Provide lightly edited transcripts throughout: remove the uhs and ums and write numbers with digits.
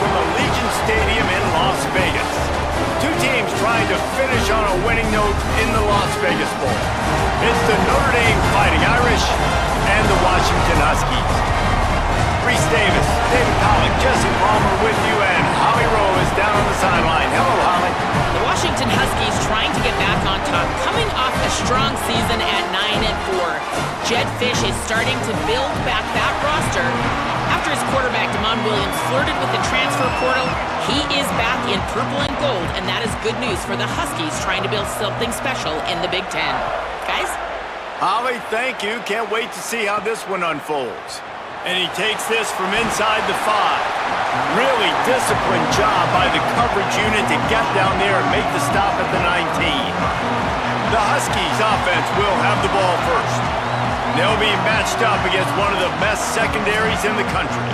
from Allegiant Stadium in Las Vegas. Two teams trying to finish on a winning note in the Las Vegas Bowl. It's the Notre Dame Fighting Irish and the Washington Huskies. Reese Davis, David Pollock, Jesse Palmer with you, and Holly Rowe is down on the sideline. Hello, Holly. The Washington Huskies trying to get back on top, coming off a strong season at 9-4. Jed Fish is starting to build back that roster. After his quarterback, Damon Williams, flirted with the transfer portal, he is back in purple and gold, and that is good news for the Huskies trying to build something special in the Big Ten. Guys? Holly, thank you. Can't wait to see how this one unfolds. And he takes this from inside the 5. Really disciplined job by the coverage unit to get down there and make the stop at the 19. The Huskies offense will have the ball first. They'll be matched up against one of the best secondaries in the country.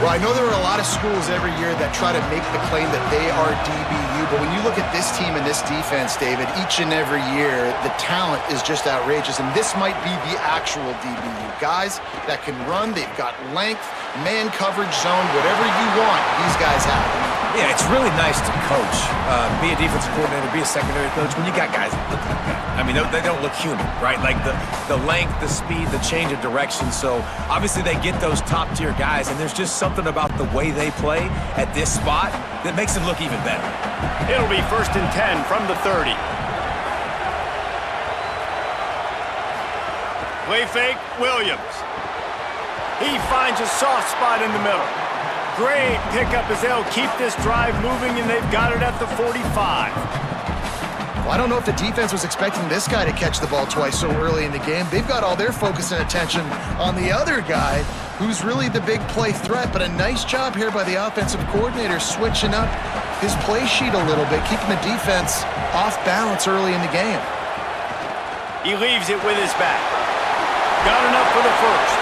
Well, I know there are a lot of schools every year that try to make the claim that they are DBU, but when you look at this team and this defense, David, each and every year, the talent is just outrageous, and this might be the actual DBU. Guys that can run, they've got length, man coverage zone, whatever you want, these guys have. Yeah, it's really nice to coach, be a defensive coordinator, be a secondary coach, when you got guys that look like that. I mean, they don't look human, right? Like the length, the speed, the change of direction. So obviously they get those top-tier guys, and there's just something about the way they play at this spot that makes them look even better. It'll be 1st and 10 from the 30. Play fake, Williams. He finds a soft spot in the middle. Great pickup as they'll keep this drive moving, and they've got it at the 45. Well, I don't know if the defense was expecting this guy to catch the ball twice so early in the game. They've got all their focus and attention on the other guy, who's really the big play threat, but a nice job here by the offensive coordinator switching up his play sheet a little bit, keeping the defense off balance early in the game. He leaves it with his back. Got enough for the first.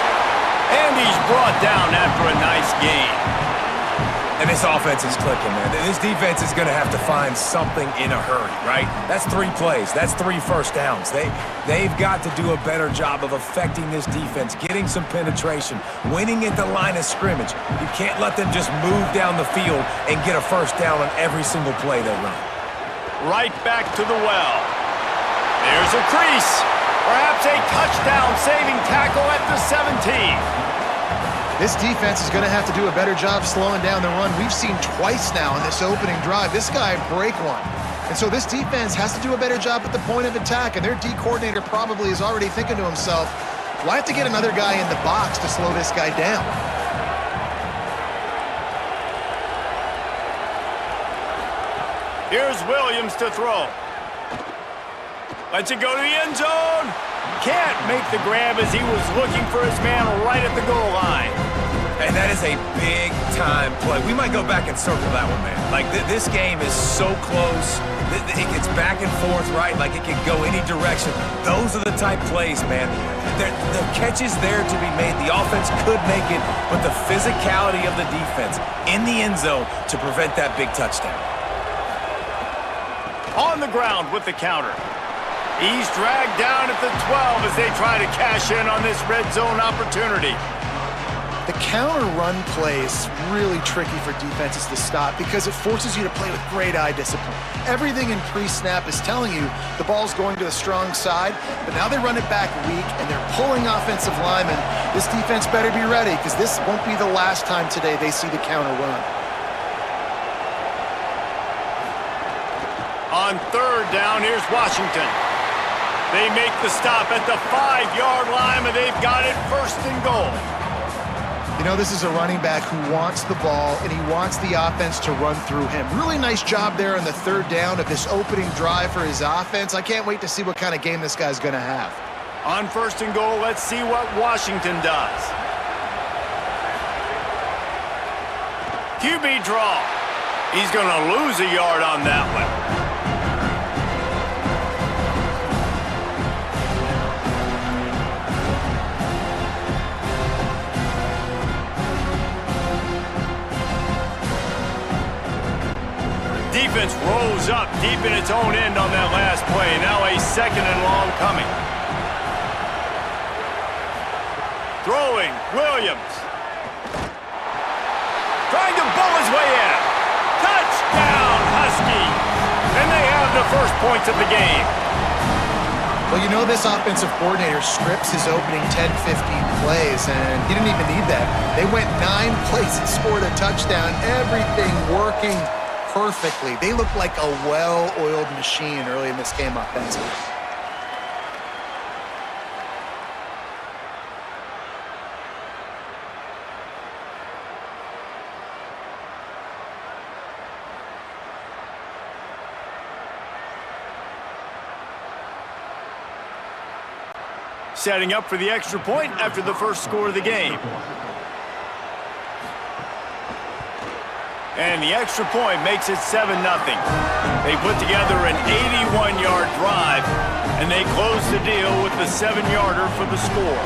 And he's brought down after a nice game. And this offense is clicking, man. This defense is going to have to find something in a hurry, right? That's 3 plays. That's 3 first downs. They've got to do a better job of affecting this defense, getting some penetration, winning at the line of scrimmage. You can't let them just move down the field and get a first down on every single play they run. Right back to the well. There's a crease. Perhaps a touchdown-saving tackle at the 17. This defense is going to have to do a better job slowing down the run. We've seen twice now in this opening drive this guy break one. And so this defense has to do a better job at the point of attack, and their D coordinator probably is already thinking to himself, well, I have to get another guy in the box to slow this guy down. Here's Williams to throw. Lets it go to the end zone. Can't make the grab as he was looking for his man right at the goal line. And that is a big-time play. We might go back and circle that one, man. Like, this game is so close. It gets back and forth, right? Like, it can go any direction. Those are the type plays, man. The catch is there to be made. The offense could make it, but the physicality of the defense in the end zone to prevent that big touchdown. On the ground with the counter. He's dragged down at the 12 as they try to cash in on this red zone opportunity. The counter run play is really tricky for defenses to stop because it forces you to play with great eye discipline. Everything in pre-snap is telling you the ball's going to the strong side, but now they run it back weak and they're pulling offensive linemen. This defense better be ready because this won't be the last time today they see the counter run. On 3rd down, here's Washington. They make the stop at the 5-yard line, and they've got it 1st and goal. You know, this is a running back who wants the ball, and he wants the offense to run through him. Really nice job there on the 3rd down of this opening drive for his offense. I can't wait to see what kind of game this guy's going to have. On 1st and goal, let's see what Washington does. QB draw. He's going to lose a yard on that one. Defense rolls up deep in its own end on that last play. Now a 2nd and long coming. Throwing, Williams. trying to bull his way in. Touchdown, Huskies! And they have the first points of the game. Well, you know this offensive coordinator scripts his opening 10, 15 plays, and he didn't even need that. They went 9 plays and scored a touchdown, everything working perfectly. They look like a well-oiled machine early in this game offensively. Setting up for the extra point after the first score of the game. And the extra point makes it 7-0. They put together an 81-yard drive, and they close the deal with the 7-yarder for the score.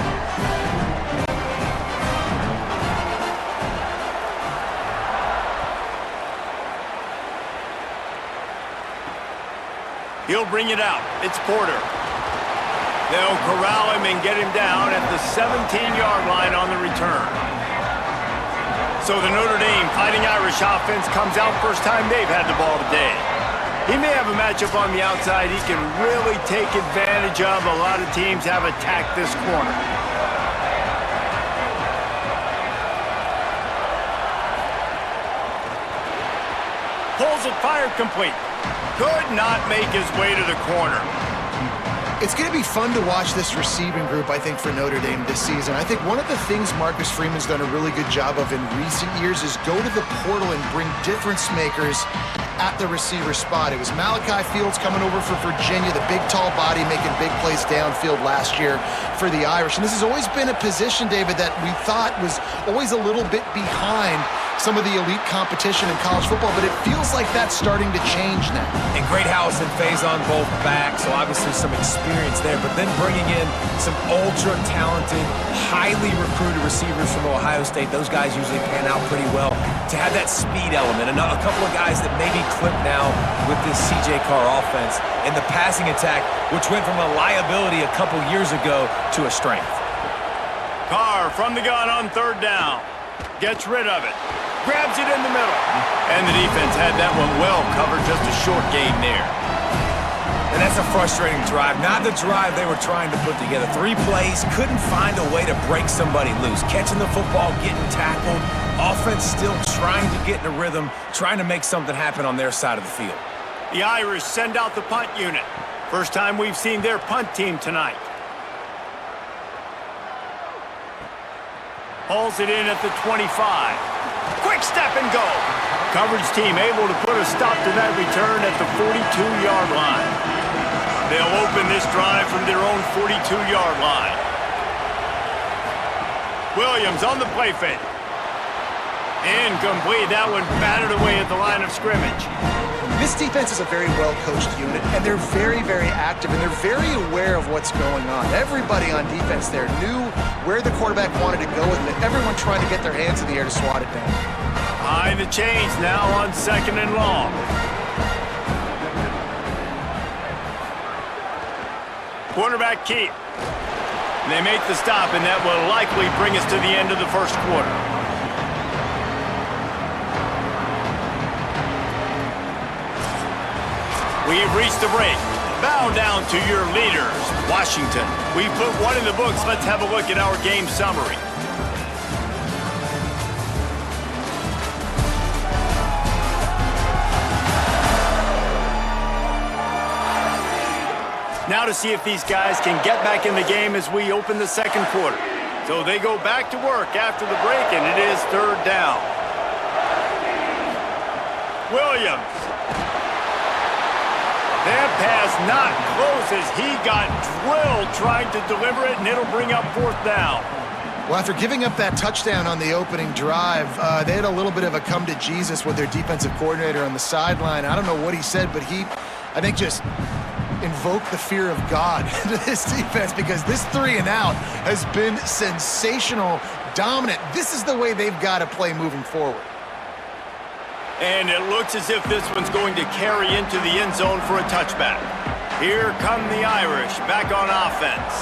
He'll bring it out. It's Porter. They'll corral him and get him down at the 17-yard line on the return. So the Notre Dame Fighting Irish offense comes out first time they've had the ball today. He may have a matchup on the outside he can really take advantage of. A lot of teams have attacked this corner. Pulls it, fired complete. Could not make his way to the corner. It's going to be fun to watch this receiving group, I think, for Notre Dame this season. I think one of the things Marcus Freeman's done a really good job of in recent years is go to the portal and bring difference makers at the receiver spot. It was Malachi Fields coming over for Virginia, the big, tall body making big plays downfield last year for the Irish. And this has always been a position, David, that we thought was always a little bit behind some of the elite competition in college football, but it feels like that's starting to change now. And Great House and Faze on both backs, so obviously some experience there, but then bringing in some ultra-talented, highly recruited receivers from Ohio State. Those guys usually pan out pretty well. To have that speed element, and a couple of guys that maybe clip now with this C.J. Carr offense in the passing attack, which went from a liability a couple years ago to a strength. Carr from the gun on third down. Gets rid of it. Grabs it in the middle. And the defense had that one well covered, just a short gain there. And that's a frustrating drive. Not the drive they were trying to put together. 3 plays, couldn't find a way to break somebody loose. Catching the football, getting tackled. Offense still trying to get in a rhythm, trying to make something happen on their side of the field. The Irish send out the punt unit. First time we've seen their punt team tonight. Hauls it in at the 25. Quick step and go. Coverage team able to put a stop to that return at the 42-yard line. They'll open this drive from their own 42-yard line. Williams on the play fake. Incomplete. That one batted away at the line of scrimmage. This defense is a very well-coached unit, and they're very, very active, and they're very aware of what's going on. Everybody on defense there knew where the quarterback wanted to go with it. Everyone trying to get their hands in the air to swat it down. Behind the chains now on 2nd and long. Quarterback keep. They make the stop, and that will likely bring us to the end of the first quarter. We've reached the break. Bow down to your leaders, Washington. We've put one in the books. Let's have a look at our game summary. Now to see if these guys can get back in the game as we open the second quarter. So they go back to work after the break, and it is 3rd down. Williams. That pass not close as he got drilled trying to deliver it, and it'll bring up 4th down. Well, after giving up that touchdown on the opening drive, they had a little bit of a come to Jesus with their defensive coordinator on the sideline. I don't know what he said, but he, I think, just invoked the fear of God into this defense, because this 3 and out has been sensational, dominant. This is the way they've got to play moving forward. And it looks as if this one's going to carry into the end zone for a touchback. Here come the Irish back on offense.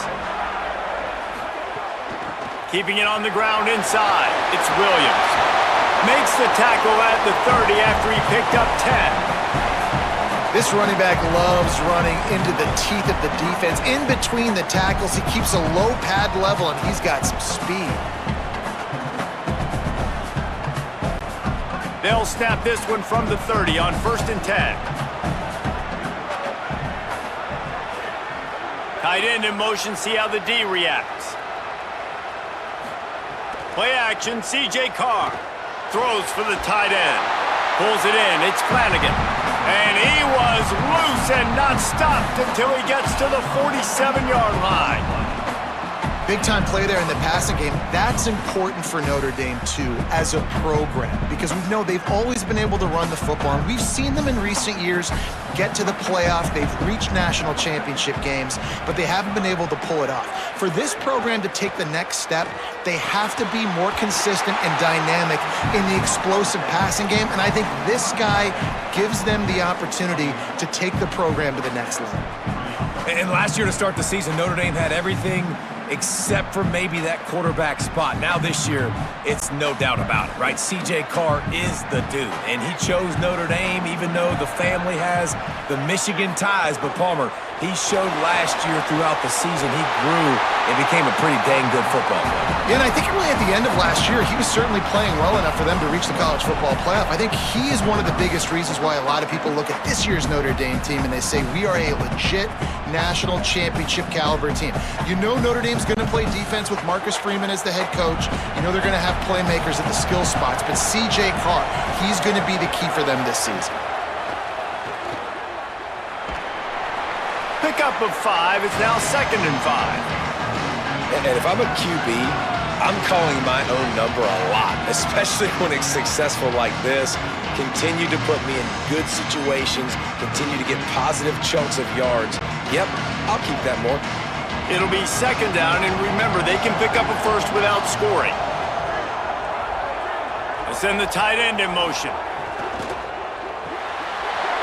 Keeping it on the ground inside. It's Williams. Makes the tackle at the 30 after he picked up 10. This running back loves running into the teeth of the defense. In between the tackles, he keeps a low pad level, and he's got some speed. They'll snap this one from the 30 on 1st and 10. Tight end in motion, see how the D reacts. Play action, C.J. Carr. Throws for the tight end. Pulls it in, it's Flanagan. And he was loose and not stopped until he gets to the 47-yard line. Big-time play there in the passing game. That's important for Notre Dame, too, as a program, because we know they've always been able to run the football, and we've seen them in recent years get to the playoff. They've reached national championship games, but they haven't been able to pull it off. For this program to take the next step, they have to be more consistent and dynamic in the explosive passing game, and I think this guy gives them the opportunity to take the program to the next level. And last year to start the season, Notre Dame had everything except for maybe that quarterback spot. Now this year, it's no doubt about it, right? C.J. Carr is the dude, and he chose Notre Dame even though the family has the Michigan ties. But Palmer, he showed last year throughout the season he grew and became a pretty dang good football player. Yeah, and I think really at the end of last year, he was certainly playing well enough for them to reach the college football playoff. I think he is one of the biggest reasons why a lot of people look at this year's Notre Dame team and they say, we are a legit national championship caliber team. You know Notre Dame's going to play defense with Marcus Freeman as the head coach. You know they're going to have playmakers at the skill spots, but C.J. Carr, he's going to be the key for them this season. Pickup of 5, it's now 2nd and 5. And if I'm a QB, I'm calling my own number a lot, especially when it's successful like this. Continue to put me in good situations, continue to get positive chunks of yards. Yep, I'll keep that more. It'll be 2nd down, and remember, they can pick up a first without scoring. They send the tight end in motion.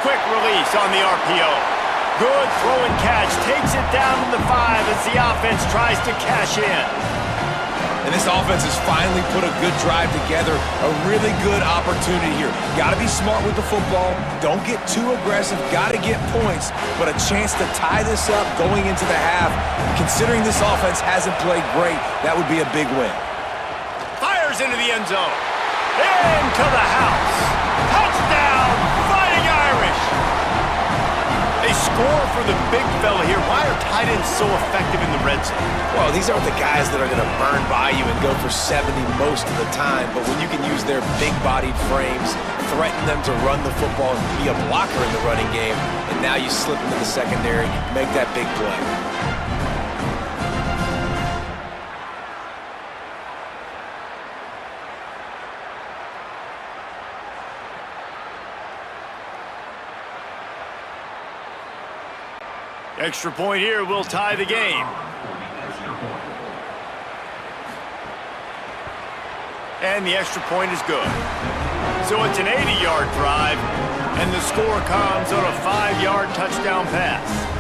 Quick release on the RPO. Good throw and catch. Takes it down to the 5 as the offense tries to cash in. And this offense has finally put a good drive together. A really good opportunity here. Got to be smart with the football. Don't get too aggressive. Got to get points. But a chance to tie this up going into the half. Considering this offense hasn't played great, that would be a big win. Fires into the end zone. Into the house. Touchdown, Fighting Irish. They score for the big fella here. Why are tight ends so effective in the red zone? Well, these aren't the guys that are going to burn by you and go for 70 most of the time, but when you can use their big-bodied frames, threaten them to run the football and be a blocker in the running game, and now you slip into the secondary, make that big play. Extra point here will tie the game. And the extra point is good. So it's an 80-yard drive, and the score comes on a 5-yard touchdown pass.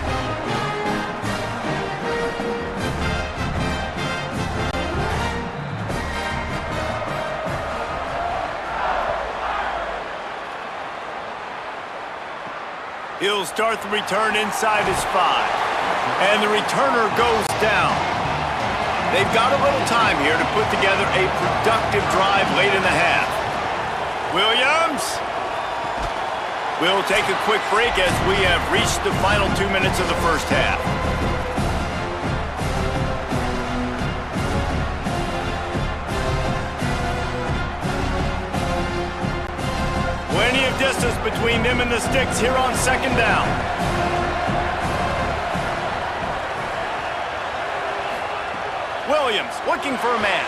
He'll start the return inside his 5. And the returner goes down. They've got a little time here to put together a productive drive late in the half. Williams. We'll take a quick break as we have reached the final 2 minutes of the first half. Plenty of distance between them and the sticks here on 2nd down. Williams looking for a man.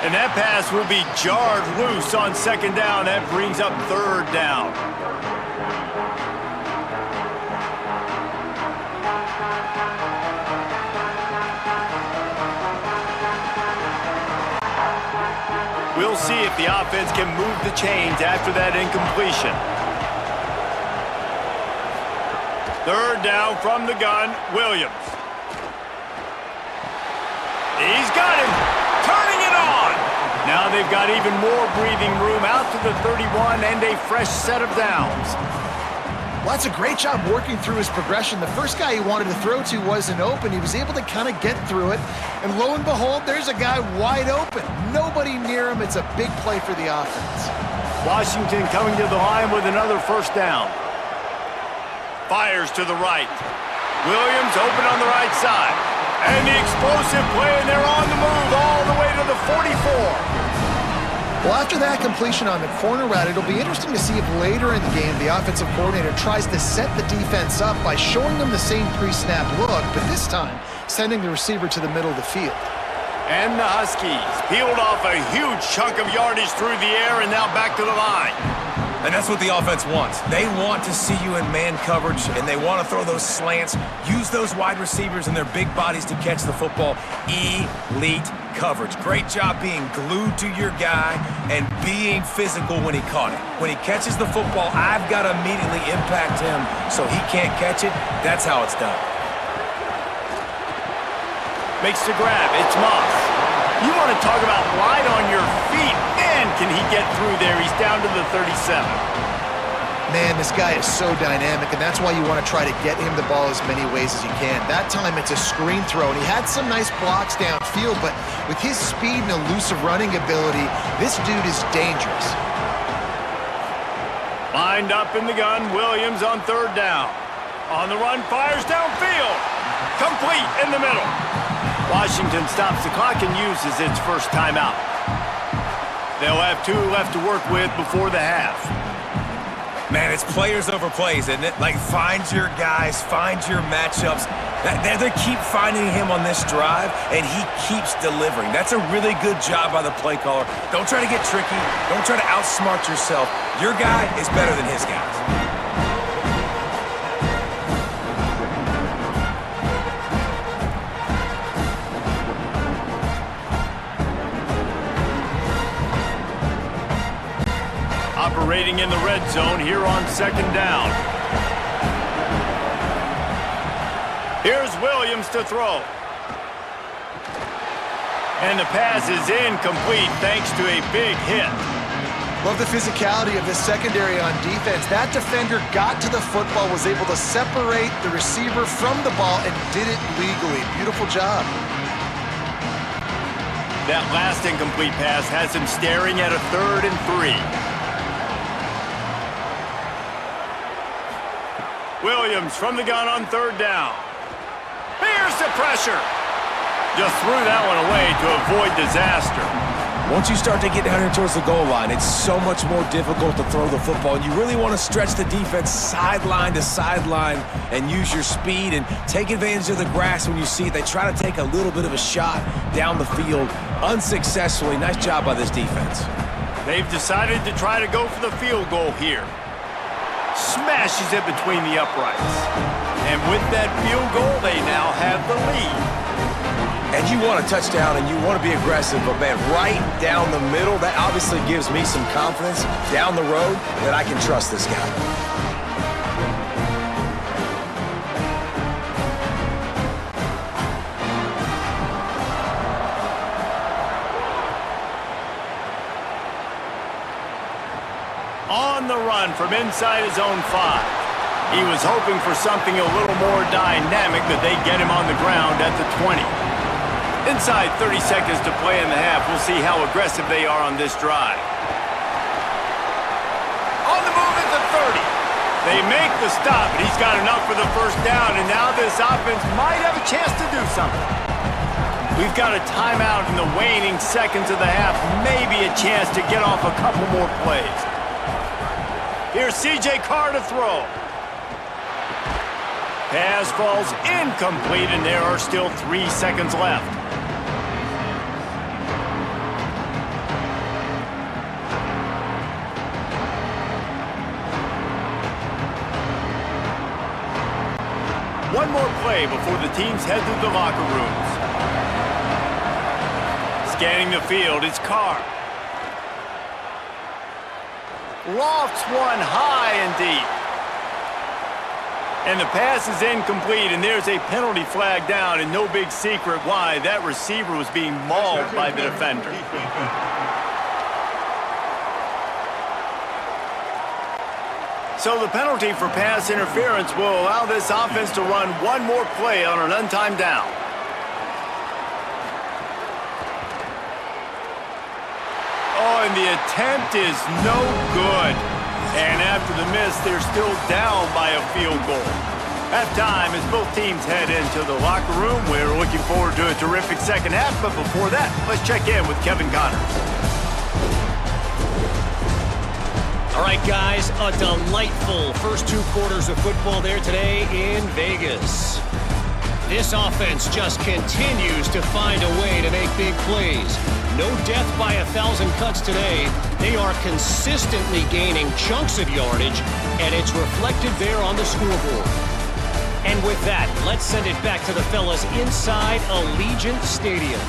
And that pass will be jarred loose on 2nd down. That brings up 3rd down. We'll see if the offense can move the chains after that incompletion. 3rd down from the gun, Williams. He's got him, turning it on. Now they've got even more breathing room out to the 31 and a fresh set of downs. Well, that's a great job working through his progression. The first guy he wanted to throw to wasn't open. He was able to kind of get through it. And lo and behold, there's a guy wide open. Nobody near him. It's a big play for the offense. Washington coming to the line with another first down. Fires to the right. Williams open on the right side. And the explosive play, and they're on the move all the way to the 44. Well, after that completion on the corner route, it'll be interesting to see if later in the game the offensive coordinator tries to set the defense up by showing them the same pre-snap look, but this time sending the receiver to the middle of the field. And the Huskies peeled off a huge chunk of yardage through the air and now back to the line. And that's what the offense wants. They want to see you in man coverage, and they want to throw those slants, use those wide receivers and their big bodies to catch the football. Elite coverage. Great job being glued to your guy and being physical when he caught it. When he catches the football, I've got to immediately impact him so he can't catch it. That's how it's done. Makes the grab. It's Moss. You want to talk about light on your feet. Man, can he get through there. He's down to the 37. Man, this guy is so dynamic, and that's why you want to try to get him the ball as many ways as you can. That time, it's a screen throw, and he had some nice blocks downfield, but with his speed and elusive running ability, this dude is dangerous. Lined up in the gun, Williams on third down. On the run, fires downfield. Complete in the middle. Washington stops the clock and uses its first timeout. They'll have 2 left to work with before the half. Man, it's players over plays, isn't it? Like, find your guys, find your matchups. They keep finding him on this drive, and he keeps delivering. That's a really good job by the play caller. Don't try to get tricky. Don't try to outsmart yourself. Your guy is better than his guys. Operating in the red zone here on second down. Here's Williams to throw. And the pass is incomplete thanks to a big hit. Love the physicality of this secondary on defense. That defender got to the football, was able to separate the receiver from the ball, and did it legally. Beautiful job. That last incomplete pass has him staring at a 3rd and 3. Williams from the gun on third down. Here's the pressure. Just threw that one away to avoid disaster. Once you start to get down here towards the goal line, it's so much more difficult to throw the football. And you really want to stretch the defense sideline to sideline and use your speed and take advantage of the grass when you see it. They try to take a little bit of a shot down the field unsuccessfully. Nice job by this defense. They've decided to try to go for the field goal here. Smashes it between the uprights. And with that field goal, they now have the lead. And you want a touchdown and you want to be aggressive, but man, right down the middle, that obviously gives me some confidence down the road that I can trust this guy. On the run from inside his own 5. He was hoping for something a little more dynamic, but they get him on the ground at the 20. Inside 30 seconds to play in the half. We'll see how aggressive they are on this drive. On the move at the 30. They make the stop, and he's got enough for the first down, and now this offense might have a chance to do something. We've got a timeout in the waning seconds of the half. Maybe a chance to get off a couple more plays. Here's C.J. Carr to throw. Pass falls incomplete, and there are still 3 seconds left. One more play before the teams head to the locker rooms. Scanning the field, it's Carr. Lofts one high and deep. And the pass is incomplete, and there's a penalty flag down, and no big secret why. That receiver was being mauled by the defender. So the penalty for pass interference will allow this offense to run one more play on an untimed down. Oh, and the attempt is no good. And after the miss, they're still down by a field goal. Halftime as both teams head into the locker room. We're looking forward to a terrific second half, but before that, let's check in with Kevin Connors. All right, guys, a delightful first 2 quarters of football there today in Vegas. This offense just continues to find a way to make big plays. No death by 1,000 cuts today. They are consistently gaining chunks of yardage, and it's reflected there on the scoreboard. And with that, let's send it back to the fellas inside Allegiant Stadium.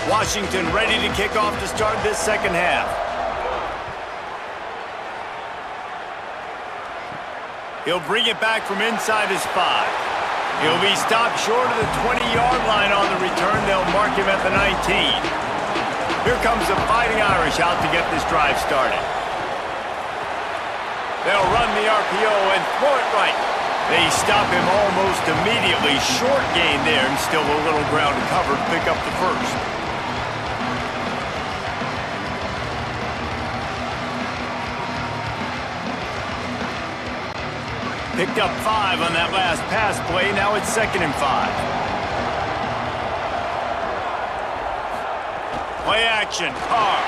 Washington ready to kick off to start this second half. He'll bring it back from inside his 5. He'll be stopped short of the 20-yard line on the return. They'll mark him at the 19. Here comes the Fighting Irish out to get this drive started. They'll run the RPO and throw it right. They stop him almost immediately. Short gain there and still a little ground to cover to pick up the first. Picked up 5 on that last pass play. Now it's 2nd and 5. Play action. Carr.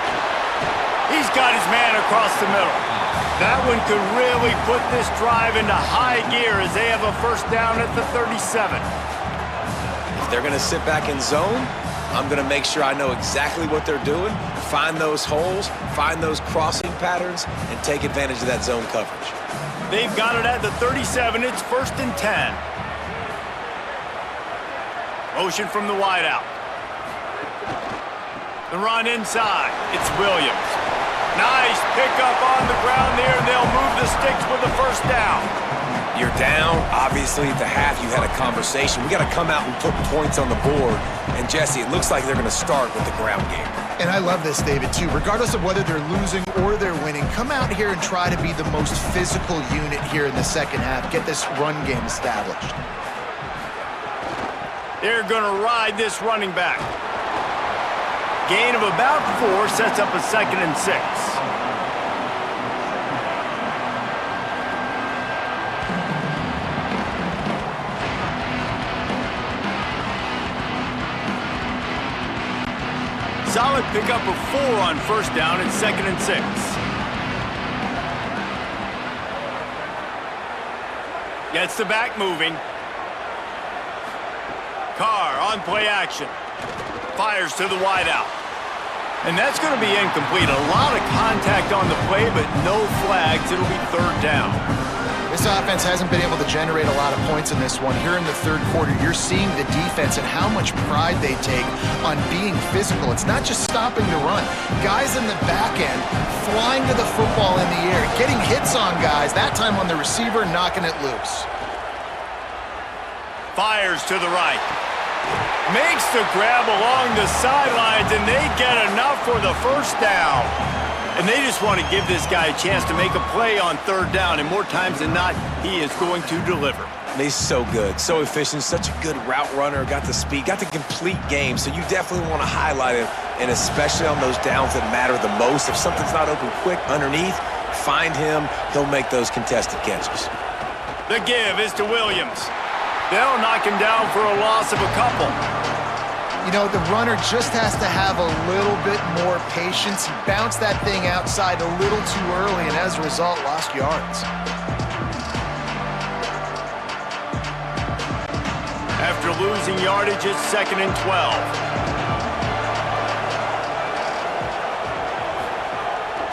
He's got his man across the middle. That one could really put this drive into high gear as they have a first down at the 37. If they're going to sit back in zone, I'm going to make sure I know exactly what they're doing, find those holes, find those crossing patterns, and take advantage of that zone coverage. They've got it at the 37. It's 1st and 10. Motion from the wideout. The run inside. It's Williams. Nice pickup on the ground there, and they'll move the sticks with the first down. You're down. Obviously, at the half, you had a conversation. We got to come out and put points on the board. And, Jesse, it looks like they're going to start with the ground game. And I love this, David, too. Regardless of whether they're losing or they're winning, come out here and try to be the most physical unit here in the second half. Get this run game established. They're going to ride this running back. Gain of about 4 sets up a 2nd and 6. Solid pickup of 4 on first down and 2nd and 6. Gets the back moving. Carr on play action. Fires to the wideout. And that's going to be incomplete. A lot of contact on the play, but no flags. It'll be 3rd down. This offense hasn't been able to generate a lot of points in this one. Here in the 3rd quarter, you're seeing the defense and how much pride they take on being physical. It's not just stopping the run. Guys in the back end flying to the football in the air, getting hits on guys, that time on the receiver, knocking it loose. Fires to the right. Makes the grab along the sidelines, and they get enough for the first down. And they just want to give this guy a chance to make a play on 3rd down, and more times than not, he is going to deliver. He's so good, so efficient, such a good route runner, got the speed, got the complete game, so you definitely want to highlight him, and especially on those downs that matter the most. If something's not open quick underneath, find him, he'll make those contested catches. The give is to Williams. They'll knock him down for a loss of a couple. You know, the runner just has to have a little bit more patience. He bounced that thing outside a little too early, and as a result, lost yards. After losing yardage, it's 2nd and 12.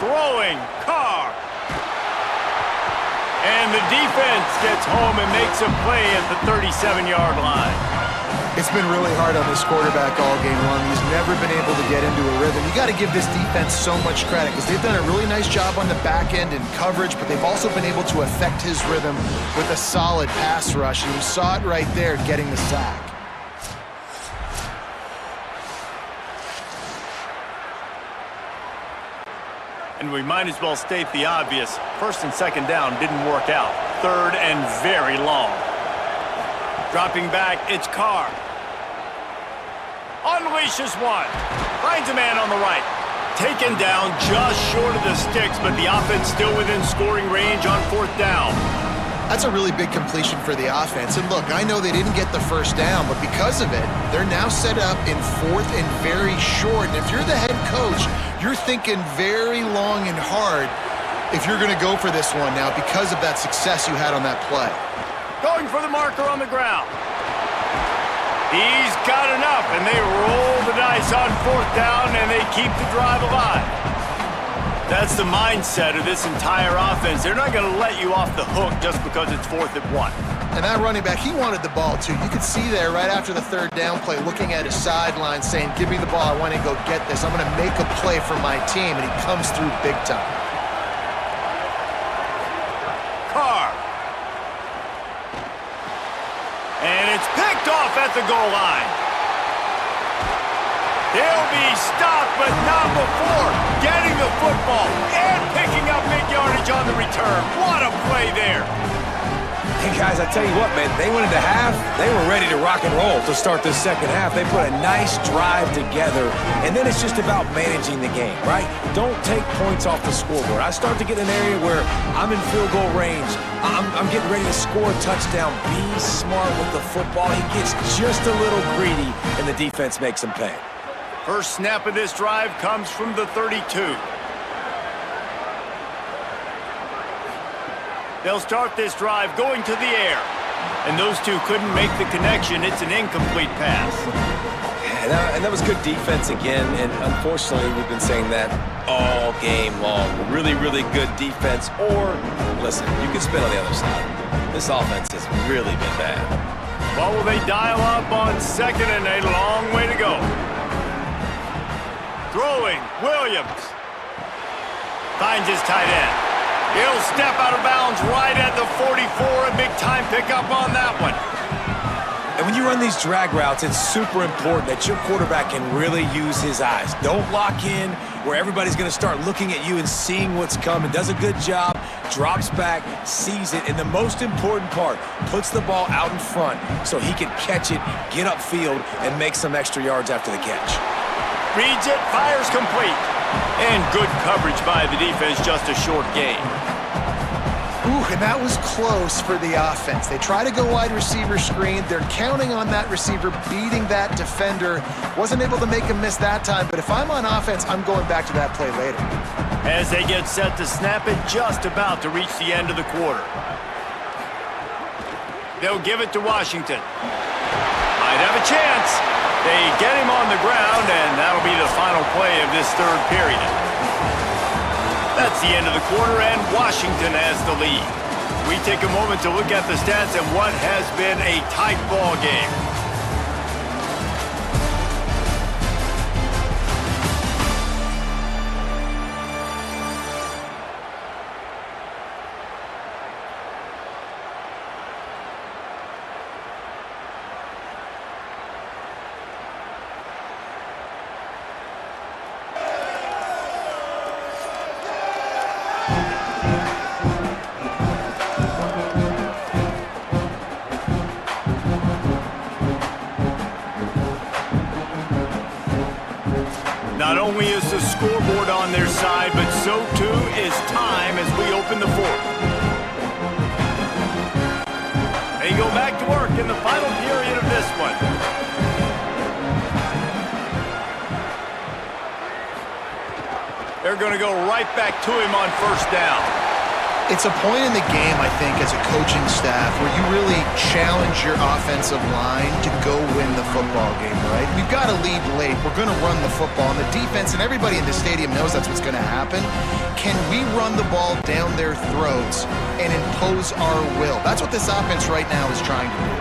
Throwing, Carr. And the defense gets home and makes a play at the 37-yard line. It's been really hard on this quarterback all game long. He's never been able to get into a rhythm. You got to give this defense so much credit because they've done a really nice job on the back end in coverage, but they've also been able to affect his rhythm with a solid pass rush, and you saw it right there getting the sack. And we might as well state the obvious. First and second down didn't work out. Third and very long. Dropping back, it's Carr. Unleashes one. Finds a man on the right. Taken down just short of the sticks, but the offense still within scoring range on fourth down. That's a really big completion for the offense. And look, I know they didn't get the first down, but because of it, they're now set up in fourth and very short. And if you're the head coach, you're thinking very long and hard if you're going to go for this one now because of that success you had on that play. Going for the marker on the ground. He's got enough, and they roll the dice on fourth down, and they keep the drive alive. That's the mindset of this entire offense. They're not going to let you off the hook just because it's 4th and 1. And that running back, he wanted the ball too. You could see there right after the third down play looking at his sideline saying, give me the ball, I want to go get this. I'm going to make a play for my team, and he comes through big time. Carr. And it's picked off at the goal line. He'll be stopped, but not before getting the football and picking up big yardage on the return. What a play there. Hey, guys, I tell you what, man, they went into half. They were ready to rock and roll to start this second half. They put a nice drive together, and then it's just about managing the game, right? Don't take points off the scoreboard. I start to get in an area where I'm in field goal range. I'm getting ready to score a touchdown. Be smart with the football. He gets just a little greedy, and the defense makes him pay. First snap of this drive comes from the 32. They'll start this drive going to the air. And those two couldn't make the connection. It's an incomplete pass. And that was good defense again, and unfortunately, we've been saying that all game long. Really, really good defense, or, listen, you can spin on the other side. This offense has really been bad. Well, will they dial up on second and a long way to go? Throwing, Williams. Finds his tight end. He'll step out of bounds right at the 44. A big-time pickup on that one. And when you run these drag routes, it's super important that your quarterback can really use his eyes. Don't lock in where everybody's going to start looking at you and seeing what's coming. Does a good job, drops back, sees it, and the most important part, puts the ball out in front so he can catch it, get upfield, and make some extra yards after the catch. Reads it, fires complete. And good coverage by the defense, just a short gain. Ooh, and that was close for the offense. They try to go wide receiver screen. They're counting on that receiver beating that defender. Wasn't able to make him miss that time, but if I'm on offense, I'm going back to that play later. As they get set to snap it, just about to reach the end of the quarter. They'll give it to Washington. Might have a chance. They get him on the ground, and that'll be the final play of this third period. That's the end of the quarter, and Washington has the lead. We take a moment to look at the stats and what has been a tight ball game. Not only is the scoreboard on their side, but so too is time as we open the fourth. They go back to work in the final period of this one. They're going to go right back to him on first down. It's a point in the game, I think, as a coaching staff where you really challenge your offensive line to go win the football game, right? We've got to lead late. We're going to run the football. And the defense and everybody in the stadium knows that's what's going to happen. Can we run the ball down their throats and impose our will? That's what this offense right now is trying to do.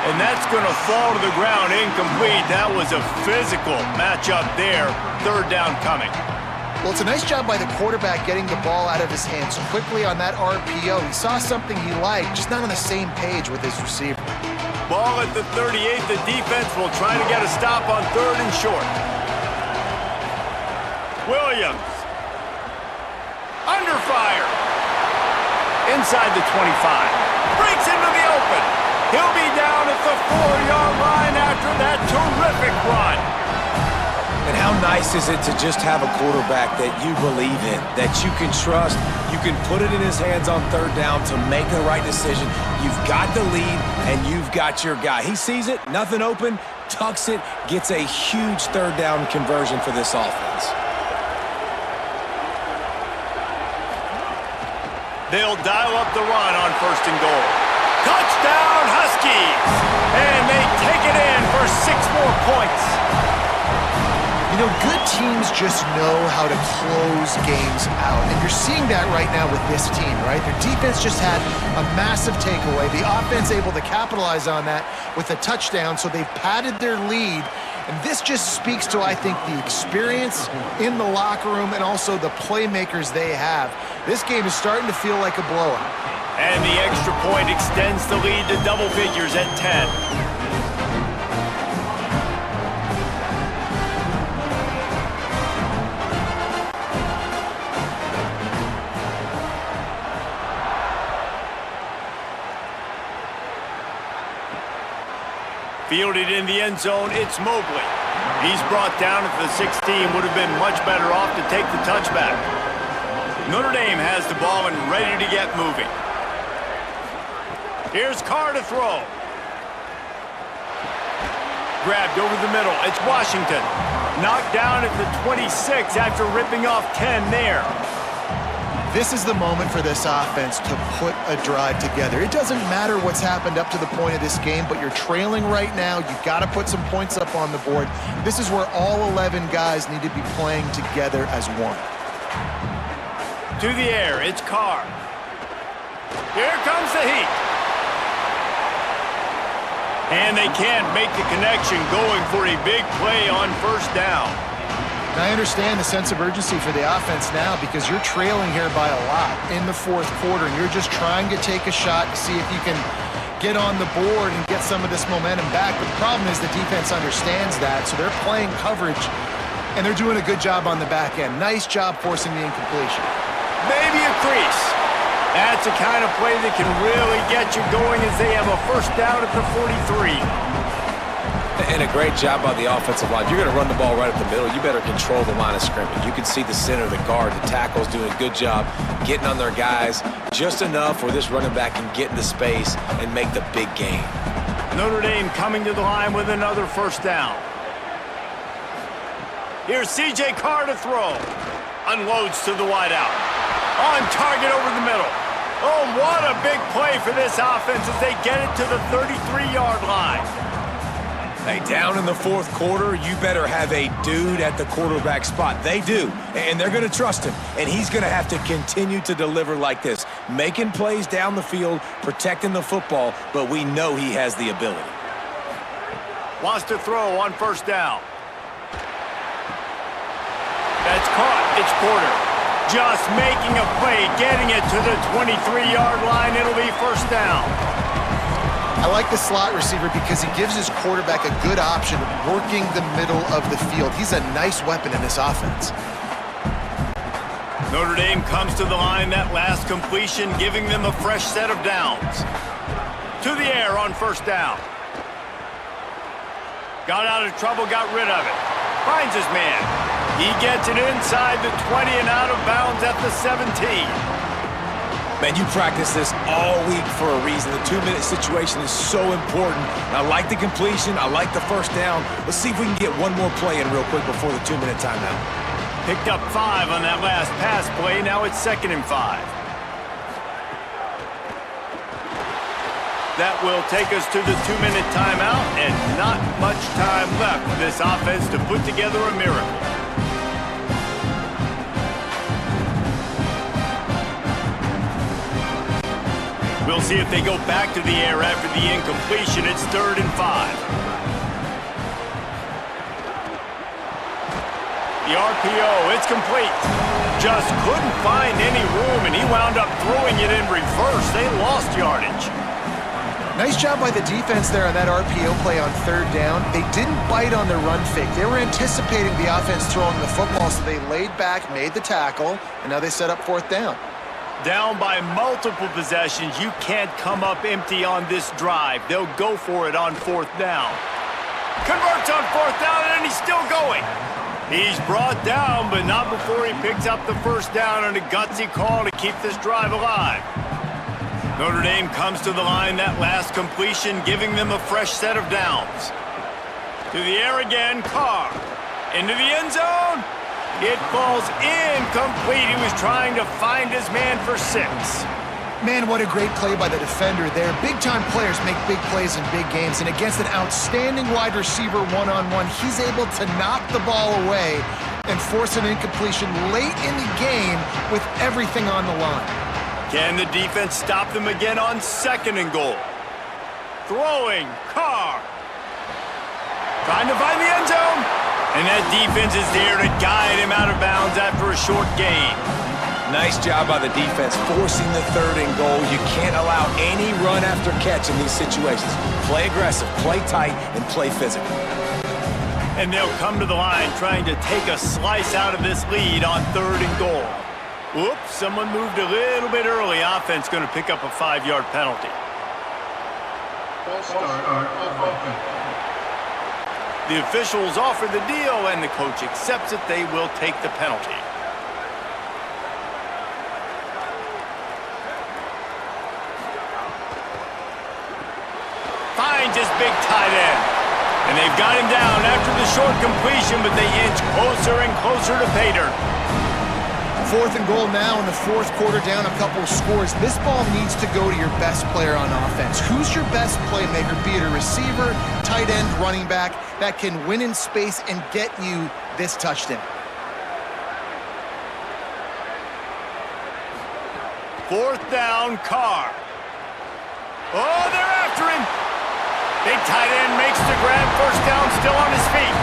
And that's going to fall to the ground incomplete. That was a physical matchup there. Third down coming. Well, it's a nice job by the quarterback getting the ball out of his hands quickly on that RPO. He saw something he liked, just not on the same page with his receiver. Ball at the 38. The defense will try to get a stop on third and short. Williams. Under fire. Inside the 25. Breaks into the open. He'll be down at the 4-yard line after that terrific run. And how nice is it to just have a quarterback that you believe in, that you can trust, you can put it in his hands on third down to make the right decision. You've got the lead, and you've got your guy. He sees it, nothing open, tucks it, gets a huge third down conversion for this offense. They'll dial up the run on 1st and goal. Touchdown, Huskies! And they take it in for 6 more points. You know, good teams just know how to close games out. And you're seeing that right now with this team, right? Their defense just had a massive takeaway. The offense able to capitalize on that with a touchdown, so they've padded their lead. And this just speaks to, I think, the experience in the locker room and also the playmakers they have. This game is starting to feel like a blowout. And the extra point extends the lead to double figures at 10. Fielded in the end zone, it's Mobley. He's brought down at the 16, would have been much better off to take the touchback. Notre Dame has the ball and ready to get moving. Here's Carr to throw. Grabbed over the middle, it's Washington. Knocked down at the 26 after ripping off 10 there. This is the moment for this offense to put a drive together. It doesn't matter what's happened up to the point of this game, but you're trailing right now. You've got to put some points up on the board. This is where all 11 guys need to be playing together as one. To the air, it's Carr. Here comes the heat. And they can't make the connection, going for a big play on 1st down. I understand the sense of urgency for the offense now because you're trailing here by a lot in the 4th quarter, and you're just trying to take a shot to see if you can get on the board and get some of this momentum back. But the problem is the defense understands that, so they're playing coverage, and they're doing a good job on the back end. Nice job forcing the incompletion. Maybe a crease. That's the kind of play that can really get you going as they have a 1st down at the 43. And a great job by the offensive line. You're going to run the ball right up the middle. You better control the line of scrimmage. You can see the center, the guard, the tackles doing a good job getting on their guys just enough where this running back can get into space and make the big game. Notre Dame coming to the line with another 1st down. Here's C.J. Carr to throw. Unloads to the wideout. On target over the middle. Oh, what a big play for this offense as they get it to the 33-yard line. Hey, down in the 4th quarter, you better have a dude at the quarterback spot. They do, and they're going to trust him. And he's going to have to continue to deliver like this, making plays down the field, protecting the football, but we know he has the ability. Wants to throw on 1st down. That's caught. It's Porter. Just making a play, getting it to the 23-yard line. It'll be 1st down. I like the slot receiver because he gives his quarterback a good option working the middle of the field. He's a nice weapon in this offense. Notre Dame comes to the line, that last completion giving them a fresh set of downs. To the air on 1st down. Got out of trouble, got rid of it. Finds his man. He gets it inside the 20 and out of bounds at the 17. Man, you practice this all week for a reason. The 2-minute situation is so important. I like the completion. I like the 1st down. Let's see if we can get one more play in real quick before the 2-minute timeout. Picked up 5 on that last pass play. Now it's 2nd and 5. That will take us to the 2-minute timeout, and not much time left for this offense to put together a miracle. We'll see if they go back to the air after the incompletion. It's 3rd and 5. The RPO, it's complete. Just couldn't find any room, and he wound up throwing it in reverse. They lost yardage. Nice job by the defense there on that RPO play on third down. They didn't bite on their run fake. They were anticipating the offense throwing the football, so they laid back, made the tackle, and now they set up fourth down. Down by multiple possessions, you can't come up empty on this drive. They'll go for it on fourth down. Converts on fourth down, and he's still going. He's brought down, but not before he picks up the first down on a gutsy call to keep this drive alive. Notre Dame comes to the line, that last completion, giving them a fresh set of downs. To the air again, Carr. Into the end zone. It falls incomplete. He was trying to find his man for 6. Man, what a great play by the defender there. Big-time players make big plays in big games, and against an outstanding wide receiver one-on-one, he's able to knock the ball away and force an incompletion late in the game with everything on the line. Can the defense stop them again on 2nd and goal? Throwing, Carr. Trying to find the end zone. And that defense is there to guide him out of bounds after a short gain. Nice job by the defense forcing the 3rd and goal. You can't allow any run after catch in these situations. Play aggressive, play tight, and play physical. And they'll come to the line trying to take a slice out of this lead on 3rd and goal. Oops, someone moved a little bit early. Offense going to pick up a 5-yard penalty. The officials offer the deal, and the coach accepts it. They will take the penalty. Finds his big tight end. And they've got him down after the short completion, but they inch closer and closer to pay dirt. 4th and goal now in the 4th quarter, down a couple of scores. This ball needs to go to your best player on offense. Who's your best playmaker, be it a receiver, tight end, running back, that can win in space and get you this touchdown? 4th down, Carr. Oh, they're after him. Big tight end makes the grab, first down, still on his feet.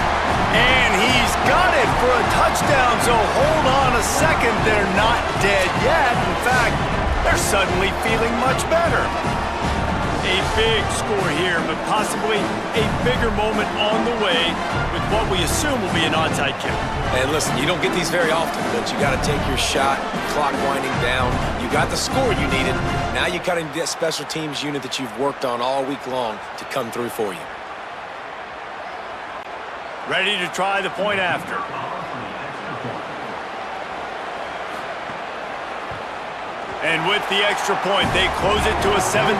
And he's got it for a touchdown, so hold on a second. They're not dead yet. In fact, they're suddenly feeling much better. A big score here, but possibly a bigger moment on the way with what we assume will be an onside kick. And listen, you don't get these very often, but you got to take your shot, clock winding down. You got the score you needed. Now you got into that special teams unit that you've worked on all week long to come through for you. Ready to try the point after. And with the extra point, they close it to a 17-14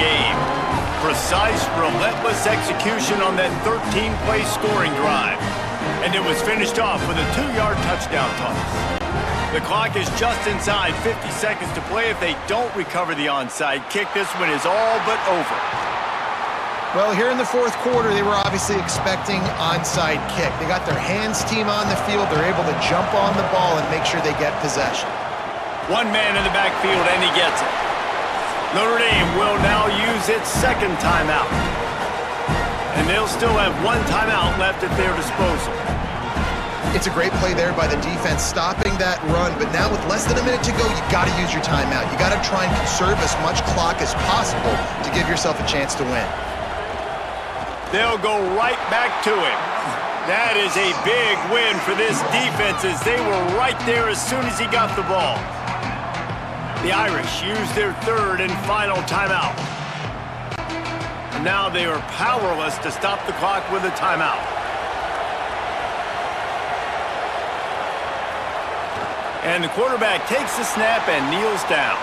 game. Precise, relentless execution on that 13-play scoring drive. And it was finished off with a 2-yard touchdown toss. The clock is just inside 50 seconds to play. If they don't recover the onside kick, this one is all but over. Well, here in the 4th quarter, they were obviously expecting onside kick. They got their hands team on the field. They're able to jump on the ball and make sure they get possession. One man in the backfield, and he gets it. Notre Dame will now use its 2nd timeout. And they'll still have 1 timeout left at their disposal. It's a great play there by the defense, stopping that run. But now with less than a minute to go, you got to use your timeout. You got to try and conserve as much clock as possible to give yourself a chance to win. They'll go right back to him. That is a big win for this defense as they were right there as soon as he got the ball. The Irish used their 3rd and final timeout. And now they are powerless to stop the clock with a timeout. And the quarterback takes the snap and kneels down.